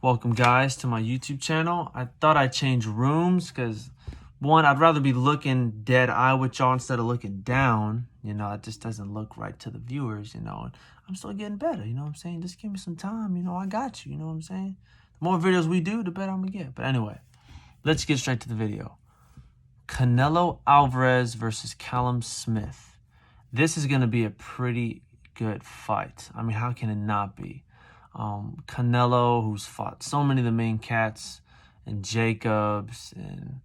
Welcome guys to my YouTube channel. I thought I'd change rooms because one, I'd rather be looking dead eye with y'all instead of looking down. You know, it just doesn't look right to the viewers, you know. And I'm still getting better, you know what I'm saying? Just give me some time, you know, I got you, you know what I'm saying? The more videos we do, the better I'm gonna get. But anyway, let's get straight to the video. Canelo Alvarez versus Callum Smith. This is gonna be a pretty good fight. I mean, how can it not be? Canelo, who's fought so many of the main cats, and Jacobs, and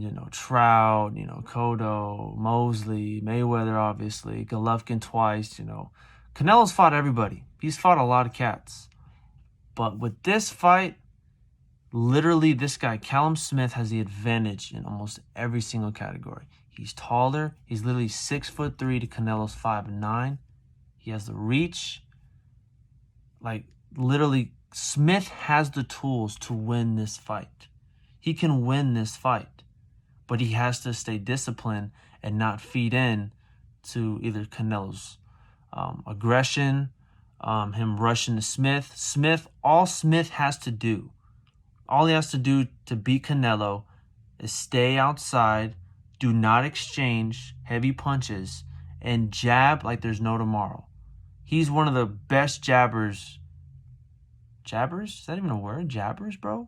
you know, Trout, you know, Cotto, Mosley, Mayweather, obviously, Golovkin twice, you know. Canelo's fought everybody. He's fought a lot of cats. But with this fight, literally this guy, Callum Smith, has the advantage in almost every single category. He's taller. He's literally 6'3" to Canelo's 5'9". He has the reach. Like, literally, Smith has the tools to win this fight. He can win this fight, but he has to stay disciplined and not feed in to either Canelo's aggression, him rushing to Smith. All Smith has to do, all he has to do to beat Canelo is stay outside, do not exchange heavy punches, and jab like there's no tomorrow. He's one of the best jabbers. Jabbers? Is that even a word? Jabbers, bro?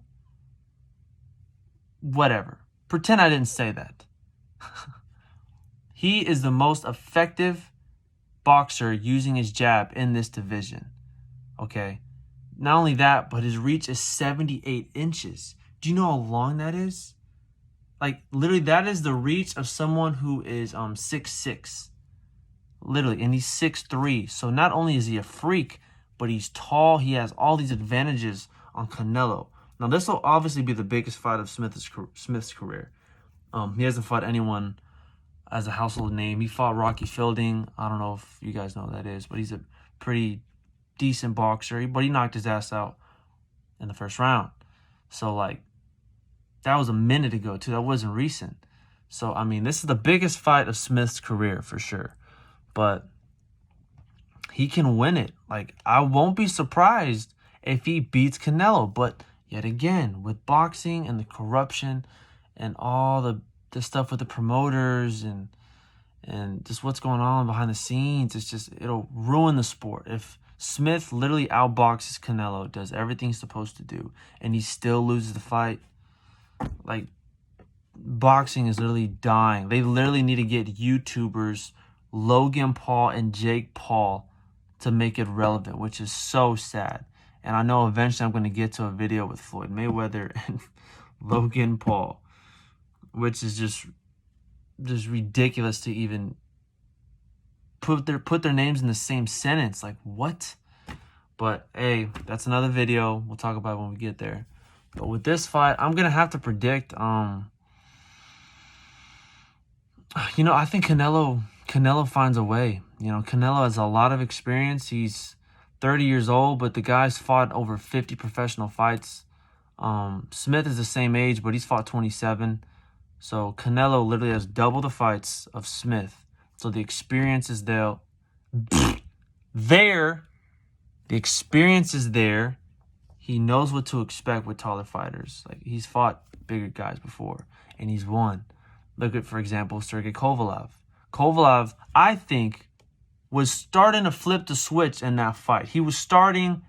Whatever. Pretend I didn't say that. He is the most effective boxer using his jab in this division. Okay? Not only that, but his reach is 78 inches. Do you know how long that is? Like, literally, that is the reach of someone who is 6'6". Literally, and he's 6'3". So not only is he a freak, but he's tall. He has all these advantages on Canelo. Now, this will obviously be the biggest fight of Smith's career. He hasn't fought anyone as a household name. He fought Rocky Fielding. I don't know if you guys know who that is, but he's a pretty decent boxer. But he knocked his ass out in the first round. So, like, that was a minute ago, too. That wasn't recent. So, I mean, this is the biggest fight of Smith's career for sure. But he can win it. Like, I won't be surprised if he beats Canelo. But yet again, with boxing and the corruption and all the stuff with the promoters and just what's going on behind the scenes, it'll ruin the sport. If Smith literally outboxes Canelo, does everything he's supposed to do, and he still loses the fight, like, boxing is literally dying. They literally need to get YouTubers Logan Paul and Jake Paul to make it relevant, which is so sad. And I know eventually I'm going to get to a video with Floyd Mayweather and Logan Paul, which is just ridiculous to even put their names in the same sentence. Like, what? But hey, that's another video. We'll talk about it when we get there. But with this fight, I'm going to have to predict you know, I think Canelo finds a way. You know, Canelo has a lot of experience. He's 30 years old, but the guy's fought over 50 professional fights. Smith is the same age, but he's fought 27. So Canelo literally has double the fights of Smith. So the experience is there. The experience is there. He knows what to expect with taller fighters. Like, he's fought bigger guys before, and he's won. Look at, for example, Sergey Kovalev. Kovalev, I think, was starting to flip the switch in that fight. He was starting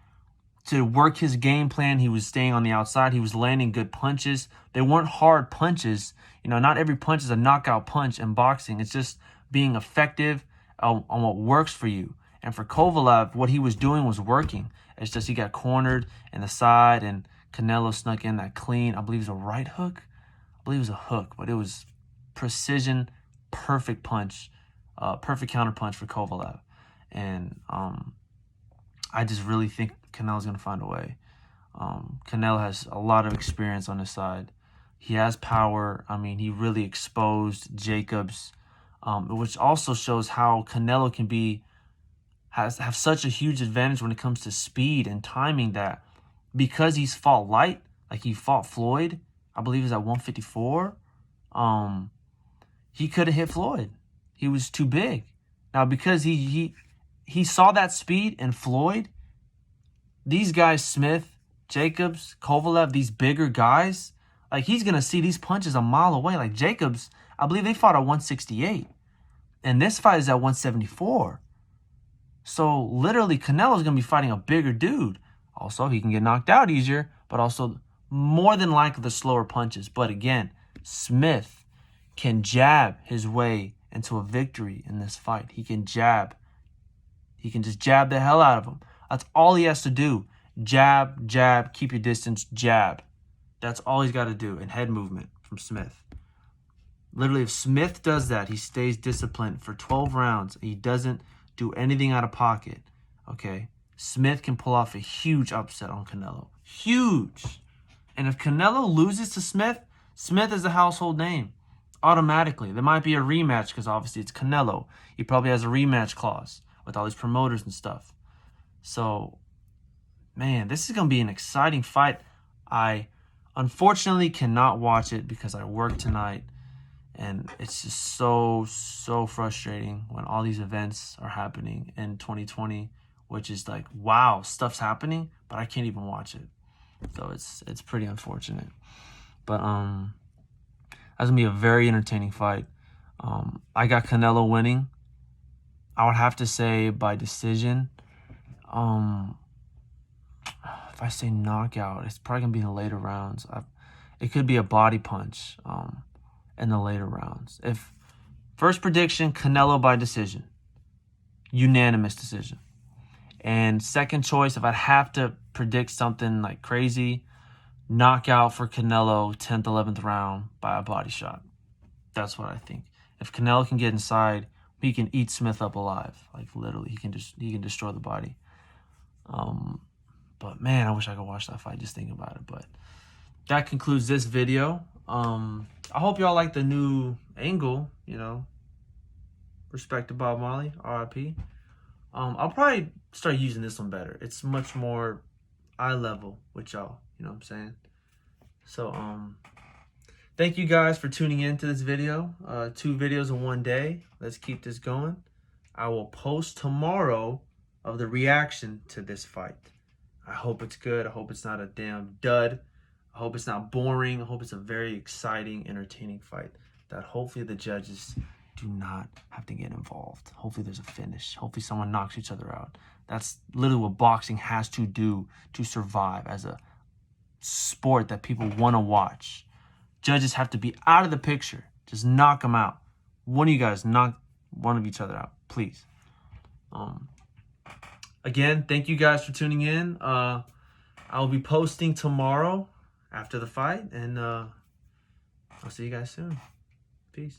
to work his game plan. He was staying on the outside. He was landing good punches. They weren't hard punches. You know, not every punch is a knockout punch in boxing. It's just being effective on what works for you. And for Kovalev, what he was doing was working. It's just he got cornered in the side, and Canelo snuck in that clean, I believe it was a right hook. I believe it was a hook, but it was precision, perfect punch, perfect counter punch for Kovalev. And I just really think Canelo's going to find a way. Canelo has a lot of experience on his side. He has power. I mean, he really exposed Jacobs, which also shows how Canelo can have such a huge advantage when it comes to speed and timing, that because he's fought light, like he fought Floyd, I believe he's at 154, he could have hit Floyd. He was too big. Now, because he saw that speed in Floyd, these guys, Smith, Jacobs, Kovalev, these bigger guys, like, he's going to see these punches a mile away. Like, Jacobs, I believe they fought at 168. And this fight is at 174. So, literally, Canelo's going to be fighting a bigger dude. Also, he can get knocked out easier, but also more than likely the slower punches. But again, Smith can jab his way into a victory in this fight. He can jab. He can just jab the hell out of him. That's all he has to do. Jab, jab, keep your distance, jab. That's all he's got to do. And head movement from Smith. Literally, if Smith does that, he stays disciplined for 12 rounds. He doesn't do anything out of pocket. Okay? Smith can pull off a huge upset on Canelo. Huge. And if Canelo loses to Smith, Smith is a household name. Automatically. There might be a rematch because obviously it's Canelo. He probably has a rematch clause with all these promoters and stuff. So, man, this is going to be an exciting fight. I unfortunately cannot watch it because I work tonight. And it's just so frustrating when all these events are happening in 2020, which is like, wow, stuff's happening, but I can't even watch it. So it's pretty unfortunate. But that's going to be a very entertaining fight. I got Canelo winning. I would have to say by decision. If I say knockout, it's probably going to be in the later rounds. It could be a body punch in the later rounds. If first prediction, Canelo by decision. Unanimous decision. And second choice, if I'd have to predict something like crazy, knockout for Canelo, 10th, 11th round by a body shot. That's what I think. If Canelo can get inside, he can eat Smith up alive. Like, literally, he can destroy the body. But man, I wish I could watch that fight just thinking about it. But that concludes this video. I hope y'all like the new angle, you know. Respect to Bob Marley, RIP. I'll probably start using this one better. It's much more eye level with y'all, you know what I'm saying? So, thank you guys for tuning in to this video. 2 videos in one day. Let's keep this going. I will post tomorrow of the reaction to this fight. I hope it's good. I hope it's not a damn dud. I hope it's not boring. I hope it's a very exciting, entertaining fight that hopefully the judges do not have to get involved. Hopefully there's a finish. Hopefully someone knocks each other out. That's literally what boxing has to do to survive as a sport that people want to watch. Judges have to be out of the picture. Just knock them out. One of you guys knock one of each other out, please. Again, thank you guys for tuning in. I'll be posting tomorrow after the fight, and I'll see you guys soon. Peace.